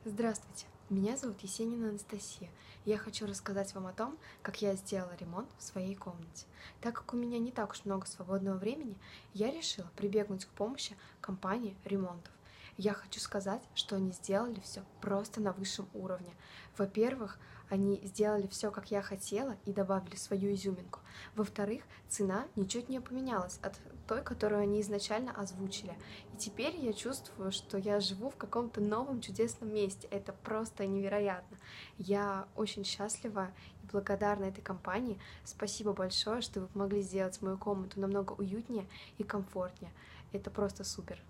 Здравствуйте, меня зовут Есенина Анастасия. Я хочу рассказать вам о том, как я сделала ремонт в своей комнате. Так как у меня не так уж много свободного времени, я решила прибегнуть к помощи компании ремонтов. Я хочу сказать, что они сделали все просто на высшем уровне. Во-первых, они сделали все, как я хотела, и добавили свою изюминку. Во-вторых, цена ничуть не поменялась от той, которую они изначально озвучили. И теперь я чувствую, что я живу в каком-то новом чудесном месте. Это просто невероятно. Я очень счастлива и благодарна этой компании. Спасибо большое, что вы помогли сделать мою комнату намного уютнее и комфортнее. Это просто супер.